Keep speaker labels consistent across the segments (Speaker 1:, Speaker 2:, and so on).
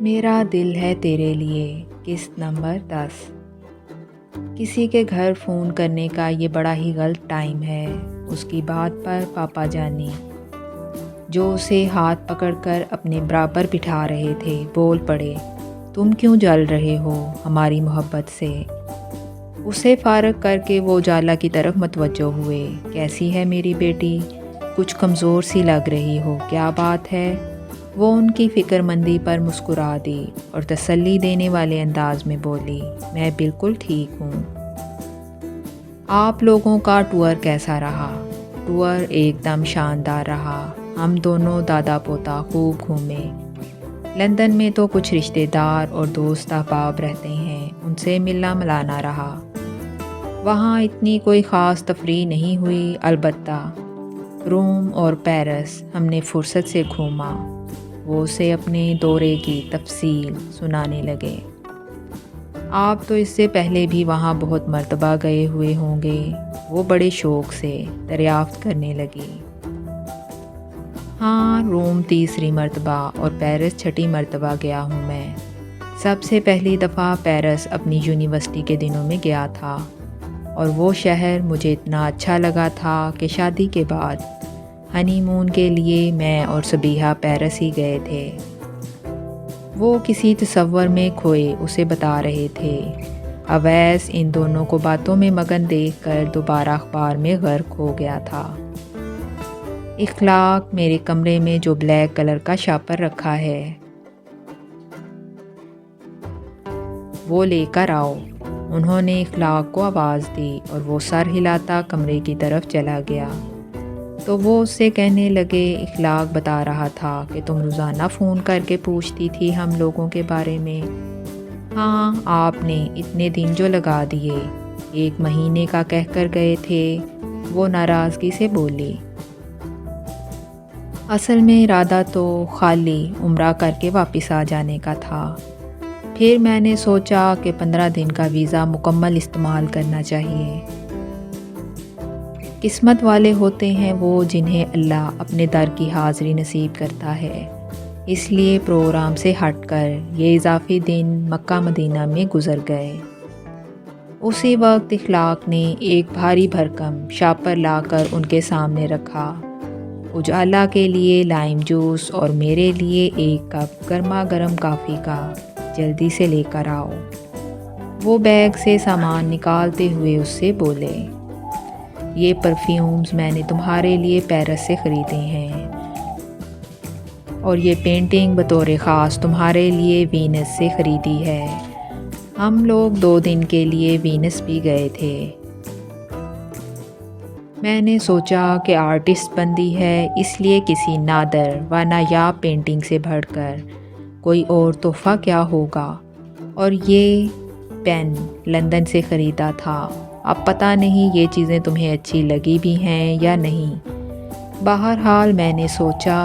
Speaker 1: मेरा दिल है तेरे लिए किस्त नंबर 10। किसी के घर फ़ोन करने का ये बड़ा ही गलत टाइम है। उसकी बात पर पापा जानी, जो उसे हाथ पकड़कर अपने बराबर बिठा रहे थे, बोल पड़े, तुम क्यों जल रहे हो हमारी मोहब्बत से। उसे फारग करके वो उजाला की तरफ मतवज्जो हुए। कैसी है मेरी बेटी, कुछ कमज़ोर सी लग रही हो, क्या बात है। वो उनकी फ़िक्रमंदी पर मुस्कुरा दी और तसल्ली देने वाले अंदाज में बोली, मैं बिल्कुल ठीक हूँ। आप लोगों का टूर कैसा रहा। टूर एकदम शानदार रहा। हम दोनों दादा पोता खूब घूमे। लंदन में तो कुछ रिश्तेदार और दोस्त अहबाब रहते हैं, उनसे मिलना मिलाना रहा। वहाँ इतनी कोई ख़ास तफरीह नहीं हुई, अलबत्ता रोम और पेरिस हमने फुर्सत से घूमा। वो उसे अपने दौरे की तफसील सुनाने लगे। आप तो इससे पहले भी वहाँ बहुत मर्तबा गए हुए होंगे, वो बड़े शौक़ से दरियाफ्त करने लगी। हाँ, रोम तीसरी मर्तबा और पेरिस छठी मर्तबा गया हूँ मैं। सबसे पहली दफ़ा पेरिस अपनी यूनिवर्सिटी के दिनों में गया था और वो शहर मुझे इतना अच्छा लगा था कि शादी के बाद हनीमून के लिए मैं और सबीहा पेरिस ही गए थे। वो किसी तसव्वुर में खोए उसे बता रहे थे। अवैस इन दोनों को बातों में मगन देखकर दोबारा अखबार में गर्क हो गया था। इखलाक, मेरे कमरे में जो ब्लैक कलर का शापर रखा है वो लेकर आओ। उन्होंने इखलाक को आवाज़ दी और वो सर हिलाता कमरे की तरफ चला गया। तो वो उससे कहने लगे, इखलाक बता रहा था कि तुम रोज़ाना फ़ोन करके पूछती थी हम लोगों के बारे में। हाँ, आपने इतने दिन जो लगा दिए, 1 महीने का कहकर गए थे। वो नाराज़गी से बोली, असल में इरादा तो खाली उम्रा करके वापस आ जाने का था। फिर मैंने सोचा कि 15 दिन का वीज़ा मुकम्मल इस्तेमाल करना चाहिए। किस्मत वाले होते हैं वो जिन्हें अल्लाह अपने दर की हाज़िरी नसीब करता है। इसलिए प्रोग्राम से हटकर ये इजाफ़ी दिन मक्का मदीना में गुज़र गए। उसी वक्त इखलाक ने एक भारी भरकम शापर लाकर उनके सामने रखा। उजाला के लिए लाइम जूस और मेरे लिए 1 कप गर्मा गर्म कॉफ़ी का, जल्दी से लेकर आओ। वो बैग से सामान निकालते हुए उससे बोले, ये परफ्यूम्स मैंने तुम्हारे लिए पेरिस से ख़रीदे हैं और ये पेंटिंग बतौर ख़ास तुम्हारे लिए वीनस से ख़रीदी है। हम लोग 2 दिन के लिए वीनस भी गए थे। मैंने सोचा कि आर्टिस्ट बंदी है, इसलिए किसी नादर व नायाब पेंटिंग से बढ़कर कोई और तोहफ़ा क्या होगा। और ये पेन लंदन से ख़रीदा था। अब पता नहीं ये चीज़ें तुम्हें अच्छी लगी भी हैं या नहीं। बहरहाल मैंने सोचा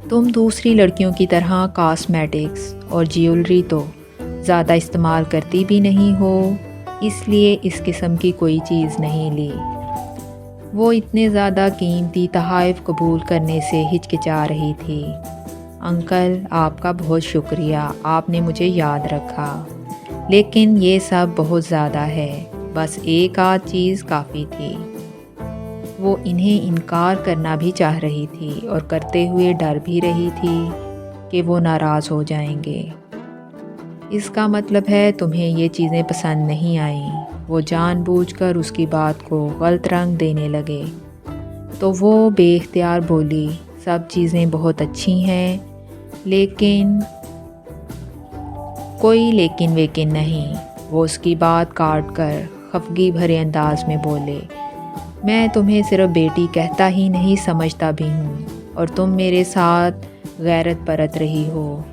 Speaker 1: तुम दूसरी लड़कियों की तरह कॉस्मेटिक्स और ज्वेलरी तो ज़्यादा इस्तेमाल करती भी नहीं हो, इसलिए इस किस्म की कोई चीज़ नहीं ली। वो इतने ज़्यादा कीमती तोहफ़े कबूल करने से हिचकिचा रही थी। अंकल, आपका बहुत शुक्रिया, आपने मुझे याद रखा, लेकिन ये सब बहुत ज़्यादा है, बस 1 आध चीज़ काफ़ी थी। वो इन्हें इनकार करना भी चाह रही थी और करते हुए डर भी रही थी कि वो नाराज़ हो जाएंगे। इसका मतलब है तुम्हें ये चीज़ें पसंद नहीं आईं। वो जानबूझकर उसकी बात को गलत रंग देने लगे। तो वो बेख्तियार बोली, सब चीज़ें बहुत अच्छी हैं, लेकिन कोई लेकिन वेकिन नहीं। वो उसकी बात काट कर खफगी भरे अंदाज में बोले, मैं तुम्हें सिर्फ बेटी कहता ही नहीं समझता भी हूँ, और तुम मेरे साथ गैरत बरत रही हो।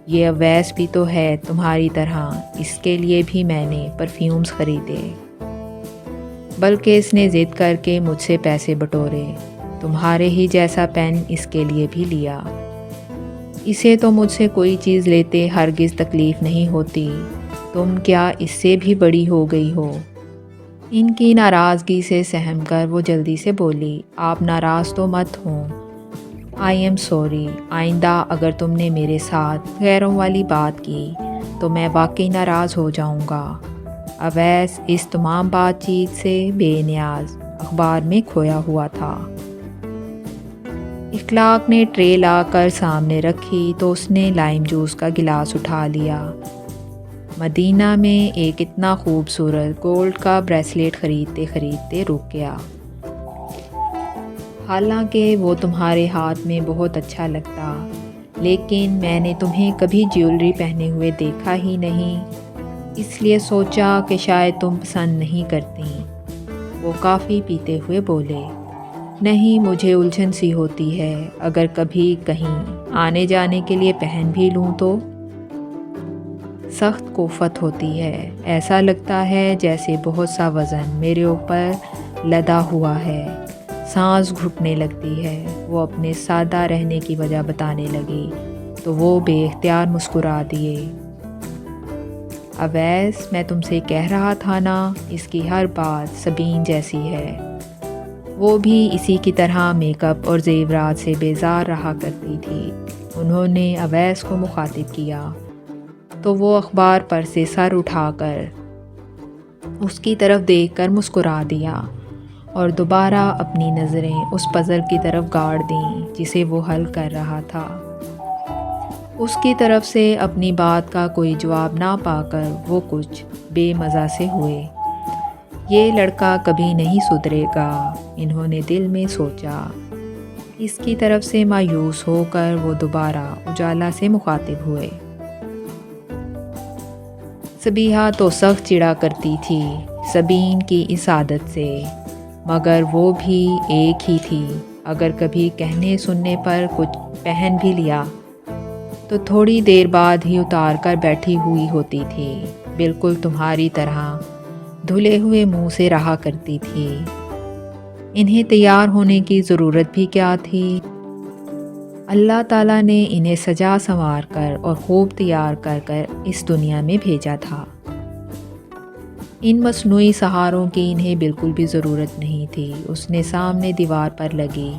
Speaker 1: ये अवैस भी तो है तुम्हारी तरह, इसके लिए भी मैंने परफ्यूम्स ख़रीदे, बल्कि इसने ज़िद करके मुझसे पैसे बटोरे। तुम्हारे ही जैसा पेन इसके लिए भी लिया। इसे तो मुझसे कोई चीज़ लेते हरगिज़ तकलीफ़ नहीं होती, तुम क्या इससे भी बड़ी हो गई हो। इनकी नाराज़गी से सहम कर वो जल्दी से बोली, आप नाराज़ तो मत हों, آئی ایم سوری، آئندہ اگر تم نے میرے ساتھ غیروں والی بات کی تو میں واقعی ناراض ہو جاؤں گا۔ اویس اس تمام بات چیت سے بے نیاز اخبار میں کھویا ہوا تھا۔ اخلاق نے ٹرے لا کر سامنے رکھی تو اس نے لائم جوس کا گلاس اٹھا لیا۔ مدینہ میں ایک اتنا خوبصورت گولڈ کا بریسلیٹ خریدتے خریدتے رک گیا۔ حالانکہ وہ تمہارے ہاتھ میں بہت اچھا لگتا، لیکن میں نے تمہیں کبھی جیولری پہنے ہوئے دیکھا ہی نہیں، اس لیے سوچا کہ شاید تم پسند نہیں کرتی۔ وہ کافی پیتے ہوئے بولے، نہیں، مجھے الجھن سی ہوتی ہے، اگر کبھی کہیں آنے جانے کے لیے پہن بھی لوں تو سخت کوفت ہوتی ہے، ایسا لگتا ہے جیسے بہت سا وزن میرے اوپر لدا ہوا ہے، سانس گھٹنے لگتی ہے۔ وہ اپنے سادہ رہنے کی وجہ بتانے لگی تو وہ بے اختیار مسکرا دیے۔ اویس، میں تم سے کہہ رہا تھا نا، اس کی ہر بات سبین جیسی ہے۔ وہ بھی اسی کی طرح میک اپ اور زیورات سے بیزار رہا کرتی تھی۔ انہوں نے اویس کو مخاطب کیا تو وہ اخبار پر سے سر اٹھا کر اس کی طرف دیکھ کر مسکرا دیا اور دوبارہ اپنی نظریں اس پزل کی طرف گاڑ دیں جسے وہ حل کر رہا تھا۔ اس کی طرف سے اپنی بات کا کوئی جواب نہ پا کر وہ کچھ بے مزہ سے ہوئے۔ یہ لڑکا کبھی نہیں سدھرے گا، انہوں نے دل میں سوچا۔ اس کی طرف سے مایوس ہو کر وہ دوبارہ اجالا سے مخاطب ہوئے۔ صبیحہ تو سخت چڑا کرتی تھی سبین کی اس عادت سے، مگر وہ بھی ایک ہی تھی۔ اگر کبھی کہنے سننے پر کچھ پہن بھی لیا تو تھوڑی دیر بعد ہی اتار کر بیٹھی ہوئی ہوتی تھی، بالکل تمہاری طرح دھلے ہوئے منہ سے رہا کرتی تھی۔ انہیں تیار ہونے کی ضرورت بھی کیا تھی؟ اللہ تعالیٰ نے انہیں سجا سنوار کر اور خوب تیار کر کر اس دنیا میں بھیجا تھا۔ ان مصنوعی سہاروں کی انہیں بالکل بھی ضرورت نہیں تھی۔ اس نے سامنے دیوار پر لگی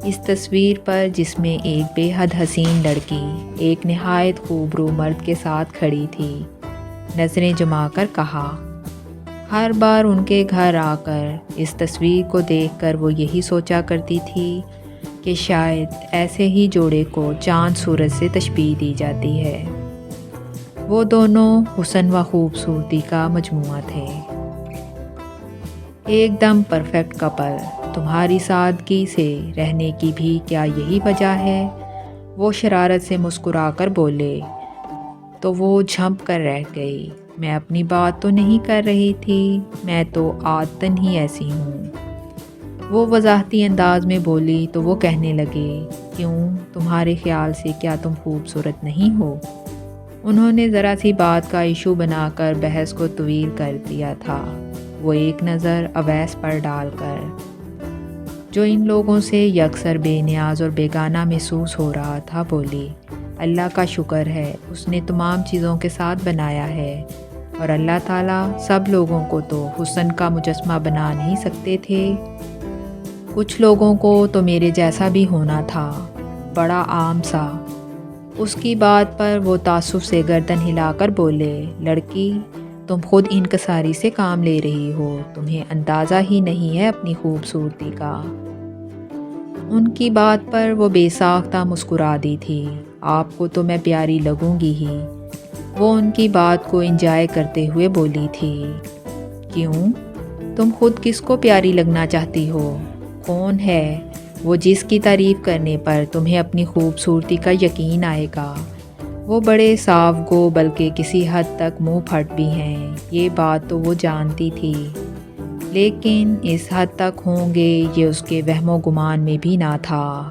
Speaker 1: اس تصویر پر جس میں ایک بے حد حسین لڑکی ایک نہایت خوبرو مرد کے ساتھ کھڑی تھی، نظریں جما کر کہا۔ ہر بار ان کے گھر آ کر اس تصویر کو دیکھ کر وہ یہی سوچا کرتی تھی کہ شاید ایسے ہی جوڑے کو چاند سورج سے تشبیہ دی جاتی ہے۔ وہ دونوں حسن و خوبصورتی کا مجموعہ تھے، ایک دم پرفیکٹ کپل۔ تمہاری سادگی سے رہنے کی بھی کیا یہی وجہ ہے؟ وہ شرارت سے مسکرا کر بولے تو وہ جھنپ کر رہ گئی۔ میں اپنی بات تو نہیں کر رہی تھی، میں تو عادتاً ہی ایسی ہوں۔ وہ وضاحتی انداز میں بولی تو وہ کہنے لگے، کیوں، تمہارے خیال سے کیا تم خوبصورت نہیں ہو؟ انہوں نے ذرا سی بات کا ایشو بنا کر بحث کو طویل کر دیا تھا۔ وہ ایک نظر اویس پر ڈال کر، جو ان لوگوں سے یکسر بے نیاز اور بیگانہ محسوس ہو رہا تھا، بولی، اللہ کا شکر ہے، اس نے تمام چیزوں کے ساتھ بنایا ہے، اور اللہ تعالیٰ سب لوگوں کو تو حسن کا مجسمہ بنا نہیں سکتے تھے۔ کچھ لوگوں کو تو میرے جیسا بھی ہونا تھا، بڑا عام سا۔ اس کی بات پر وہ تعصب سے گردن ہلا کر بولے، لڑکی، تم خود انکساری سے کام لے رہی ہو، تمہیں اندازہ ہی نہیں ہے اپنی خوبصورتی کا۔ ان کی بات پر وہ بے ساختہ مسکرا دی تھی۔ آپ کو تو میں پیاری لگوں گی ہی، وہ ان کی بات کو انجوائے کرتے ہوئے بولی تھی۔ کیوں؟ تم خود کس کو پیاری لگنا چاہتی ہو؟ کون ہے وہ جس کی تعریف کرنے پر تمہیں اپنی خوبصورتی کا یقین آئے گا؟ وہ بڑے صاف گو بلکہ کسی حد تک منہ پھٹ بھی ہیں، یہ بات تو وہ جانتی تھی، لیکن اس حد تک ہوں گے یہ اس کے وہم و گمان میں بھی نہ تھا۔